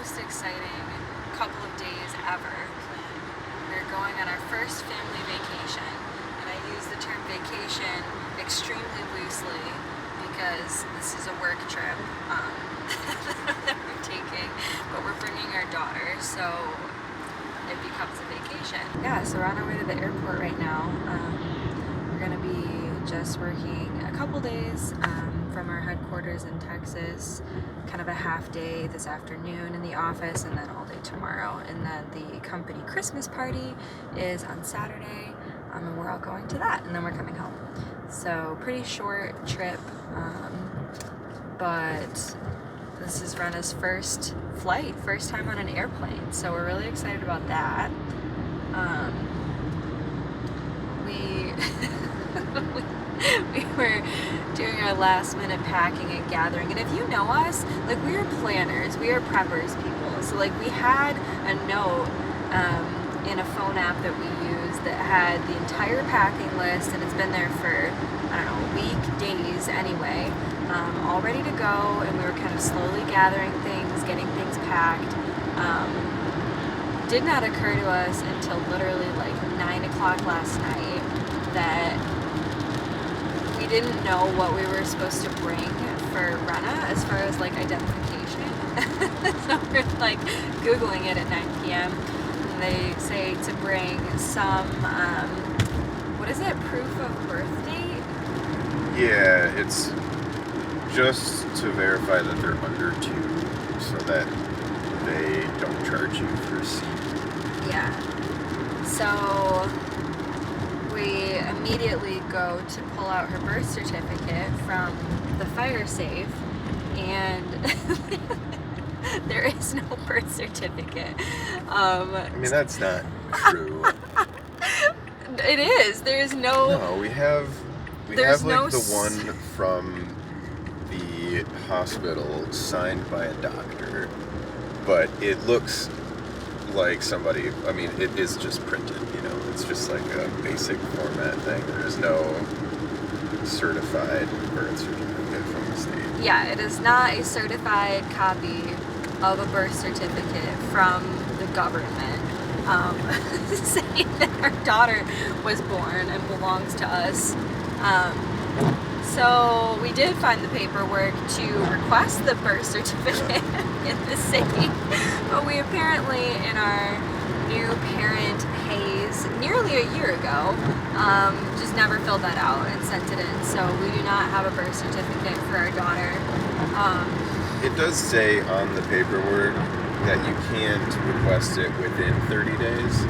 most exciting couple of days ever planned. We're going on our first family vacation, and I use the term vacation extremely loosely because this is a work trip that we're taking, but we're bringing our daughter, so it becomes a vacation. Yeah, so we're on our way to the airport right now. We're gonna be just working a couple days from our headquarters in Texas, kind of a half day this afternoon in the office, and then all day tomorrow. And then the company Christmas party is on Saturday, and we're all going to that, and then we're coming home. So pretty short trip, but this is Rena's first flight, first time on an airplane, so we're really excited about that. We were doing our last minute packing and gathering, and if you know us, like, we are planners, we are preppers people, so like we had a note in a phone app that we use that had the entire packing list, and it's been there for, I don't know, a week, days anyway, all ready to go, and we were kind of slowly gathering things, getting things packed. Did not occur to us until literally like 9 o'clock last night that we didn't know what we were supposed to bring for Rena as far as like identification. So we're like Googling it at 9 p.m. and they say to bring some, what is it, proof of birth date? Yeah, it's just to verify that they're under 2 so that they don't charge you for a seat. Yeah. So we immediately go to pull out her birth certificate from the fire safe, and there is no birth certificate. I mean, that's not true. It is. There's no... No, we have There's like no the one from the hospital signed by a doctor, but it looks like somebody, I mean, it is just printed, you know, it's just like a basic format thing. There's no certified birth certificate from the state. Yeah, it is not a certified copy of a birth certificate from the government saying that our daughter was born and belongs to us. So we did find the paperwork to request the birth certificate in the city, but we apparently, in our new parent haze nearly a year ago, just never filled that out and sent it in. So we do not have a birth certificate for our daughter. It does say on the paperwork that you can't request it within 30 days.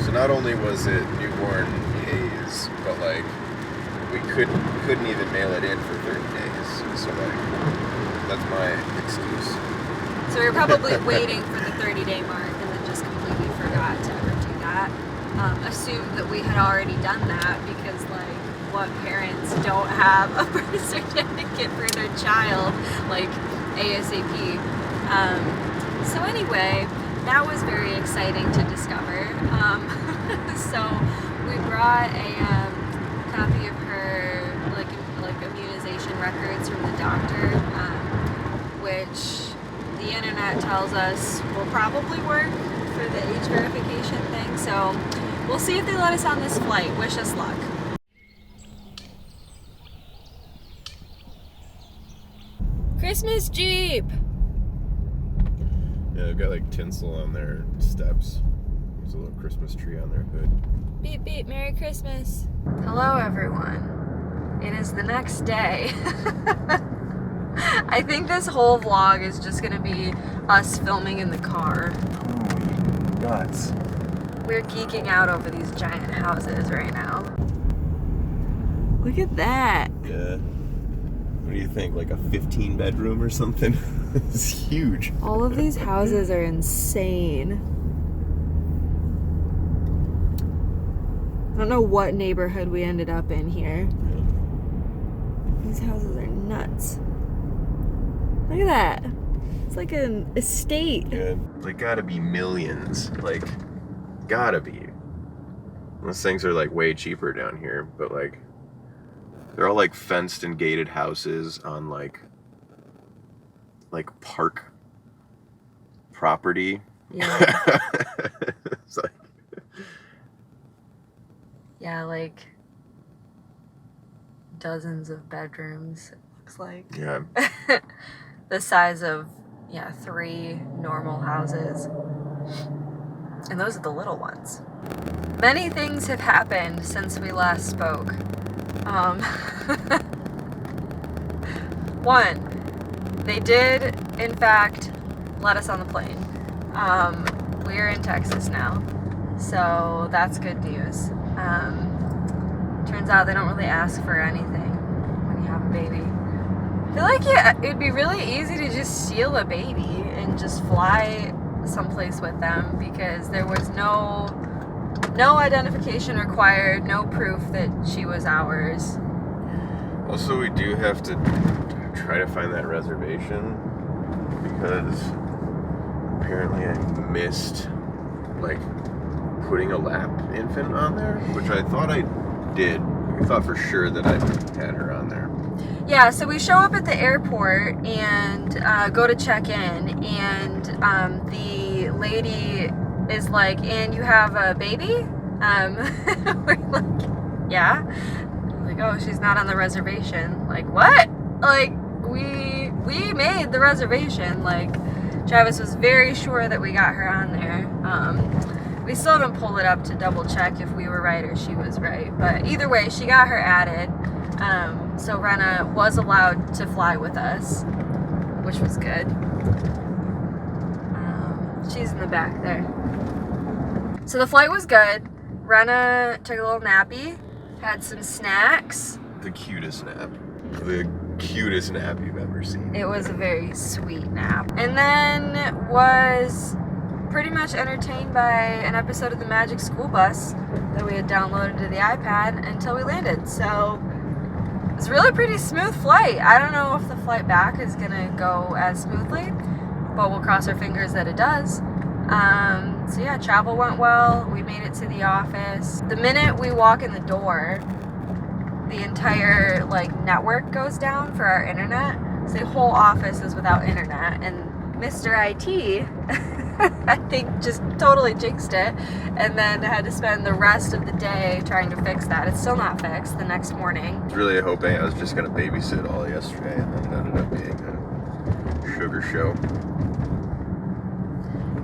So not only was it newborn haze, but like we couldn't even mail it in for 30 days. So like that's my excuse. So we were probably waiting for the 30-day mark and then just completely forgot to ever do that. Assumed that we had already done that because, like, what parents don't have a birth certificate for their child, like, ASAP. So anyway, that was very exciting to discover. So we brought a copy of her, like immunization records from the doctor, which the internet tells us will probably work for the age verification thing. So we'll see if they let us on this flight. Wish us luck. Christmas Jeep! Yeah, they've got like tinsel on their steps. There's a little Christmas tree on their hood. Beep beep, Merry Christmas. Hello everyone. It is the next day. I think this whole vlog is just gonna be us filming in the car. Holy nuts. We're geeking out over these giant houses right now. Look at that. Yeah. What do you think? Like a 15 bedroom or something? It's huge. All of these houses are insane. I don't know what neighborhood we ended up in here. These houses are nuts. Look at that. It's like an estate. Yeah. Like, gotta be millions. Like, gotta be. Those things are like way cheaper down here, but like, they're all like fenced and gated houses on like park property. Yeah. It's like, Yeah, like dozens of bedrooms, it looks like. yeah. The size of, 3 normal houses. And those are the little ones. Many things have happened since we last spoke. One, they did, in fact, let us on the plane. We're in Texas now, so that's good news. Turns out they don't really ask for anything when you have a baby. I feel like it'd be really easy to just steal a baby and just fly someplace with them, because there was no identification required, no proof that she was ours. Also, we do have to try to find that reservation, because apparently I missed, like, putting a lap infant on there, which I thought I did. I thought for sure that I had her on there. Yeah, so we show up at the airport and go to check in, and the lady is like, "And you have a baby?" We're like, "Yeah." Like, "Oh, she's not on the reservation." Like, what? Like, we made the reservation. Like, Travis was very sure that we got her on there. We still haven't pulled it up to double check if we were right or she was right, but either way, she got her added. So Rena was allowed to fly with us, which was good. She's in the back there. So the flight was good. Rena took a little nappy, had some snacks. The cutest nap. The cutest nap you've ever seen. It was a very sweet nap. And then was pretty much entertained by an episode of the Magic School Bus that we had downloaded to the iPad until we landed. So it was a really pretty smooth flight. I don't know if the flight back is gonna go as smoothly, but we'll cross our fingers that it does. So yeah, travel went well. We made it to the office. The minute we walk in the door, the entire network goes down for our internet. So the whole office is without internet, and Mr. IT I think just totally jinxed it, and then had to spend the rest of the day trying to fix that. It's still not fixed the next morning. I was really hoping I was just going to babysit all yesterday, and then it ended up being a sugar show.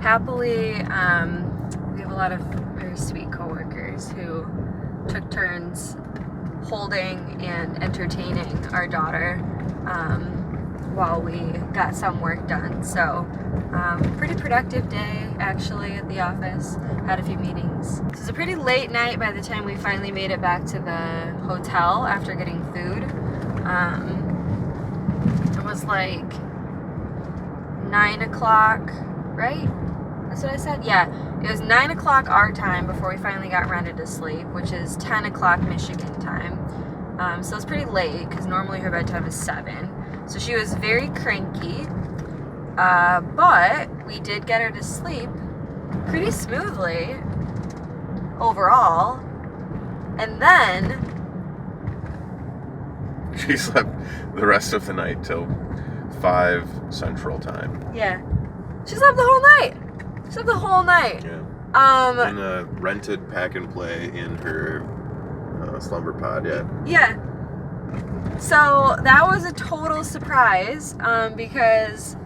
Happily, we have a lot of very sweet coworkers who took turns holding and entertaining our daughter while we got some work done. So pretty productive day actually at the office. Had a few meetings. It was a pretty late night by the time we finally made it back to the hotel after getting food. It was like 9 o'clock, right? That's what I said? Yeah, it was 9 o'clock our time before we finally got rented to sleep, which is 10 o'clock Michigan time. So it's pretty late because normally her bedtime is 7. So she was very cranky, but we did get her to sleep pretty smoothly overall. And then she slept the rest of the night till 5 Central Time. Yeah, she slept the whole night. She slept the whole night. Yeah. In a rented pack and play in her slumber pod. Yeah. So that was a total surprise because,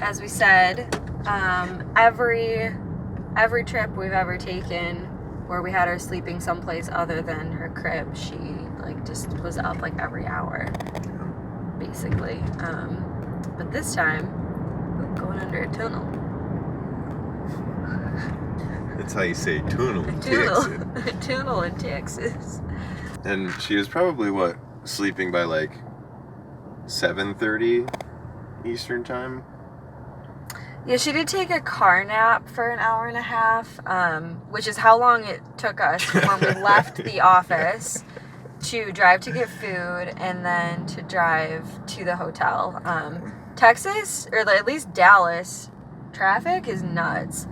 as we said, every trip we've ever taken where we had her sleeping someplace other than her crib, she just was up every hour, basically. But this time, going under a tunnel. That's how you say tunnel in Tunnel. Texas. A tunnel in Texas. And she was probably sleeping by 7:30 Eastern time. Yeah, she did take a car nap for an hour and a half, which is how long it took us when we left the office to drive to get food and then to drive to the hotel. Texas, or at least Dallas, traffic is nuts.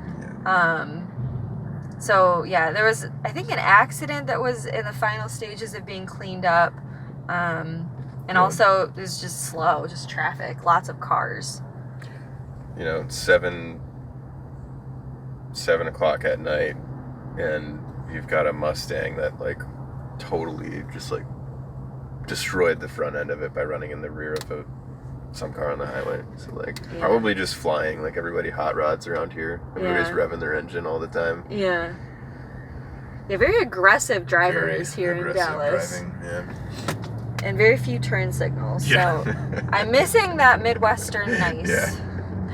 So yeah, there was, I think, an accident that was in the final stages of being cleaned up. And also it was just slow, just traffic, lots of cars. 7 7 o'clock at night, and you've got a Mustang that like totally just like destroyed the front end of it by running in the rear of some car on the highway. So like probably just flying, like everybody hot rods around here. Everybody's revving their engine all the time. Yeah. Yeah, very aggressive drivers here in Dallas. Driving, yeah. And very few turn signals. So I'm missing that Midwestern nice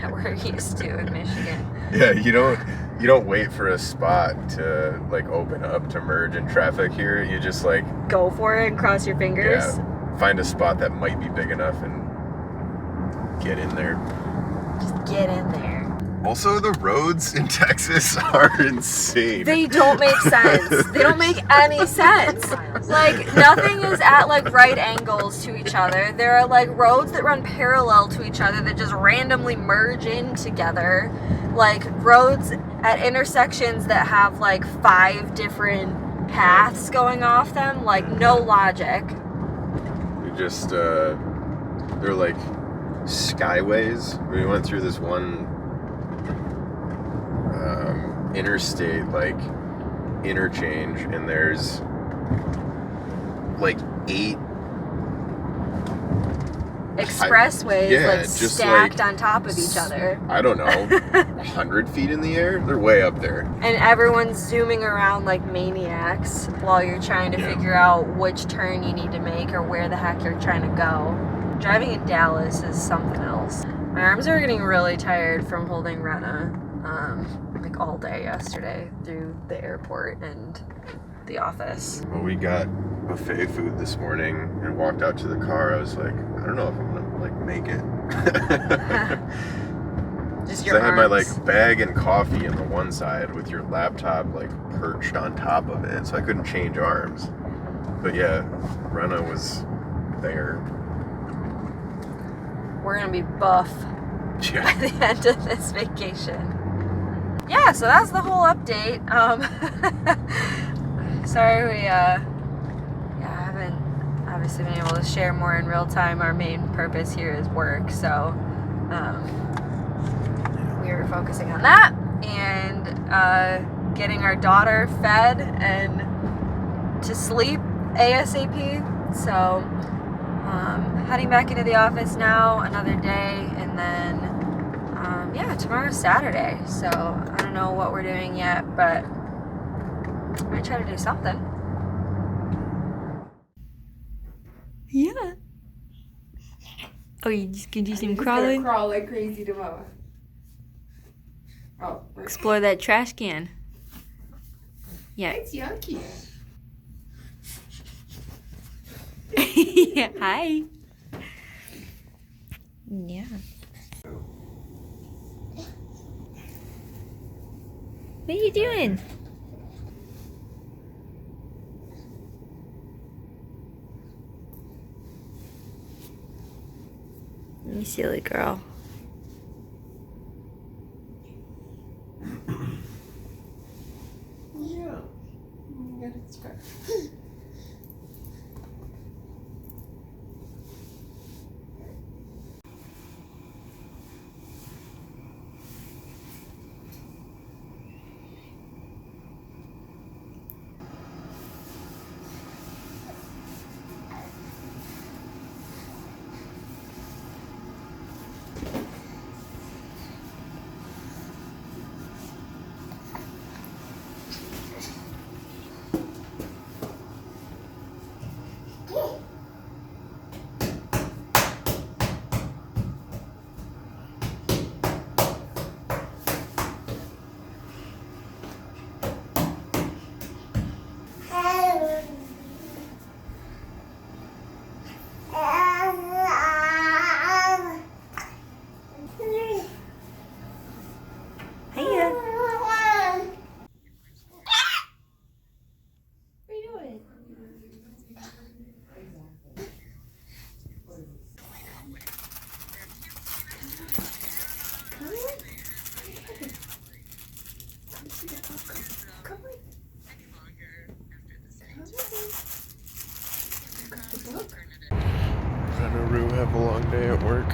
that we're used to in Michigan. Yeah, you don't wait for a spot to like open up to merge in traffic here. You just like go for it and cross your fingers. Yeah, find a spot that might be big enough and get in there. Just get in there. Also, the roads in Texas are insane. They don't make sense. They don't make any sense. Like, nothing is at, like, right angles to each other. There are, like, roads that run parallel to each other that just randomly merge in together. Like, roads at intersections that have, like, 5 different paths going off them. Like, no logic. You just, they're, like, skyways. We went through this one interstate like interchange, and there's like 8 expressways like stacked on top of each other. I don't know, 100 feet in the air. They're way up there, and everyone's zooming around like maniacs while you're trying to figure out which turn you need to make or where the heck you're trying to go. Driving in Dallas is something else. My arms are getting really tired from holding Renna like all day yesterday through the airport and the office. Well, we got buffet food this morning and walked out to the car. I was like, I don't know if I'm gonna like make it. Just your arms. I had my like bag and coffee on the one side with your laptop like perched on top of it, so I couldn't change arms. But yeah, Renna was there. We're gonna be buff by the end of this vacation. Yeah, so that's the whole update. Sorry we haven't obviously been able to share more in real time. Our main purpose here is work, so we were focusing on that and getting our daughter fed and to sleep ASAP. So heading back into the office now, another day, and then tomorrow's Saturday, so I don't know what we're doing yet, but I might try to do something. Yeah. Oh, you just gonna do some crawling? Crawl like crazy tomorrow. Oh, explore that trash can. Yeah. It's yucky. Yeah. Hi. Yeah. What are you doing? You silly girl. Yeah. Got it scratched. Rue have a long day at work.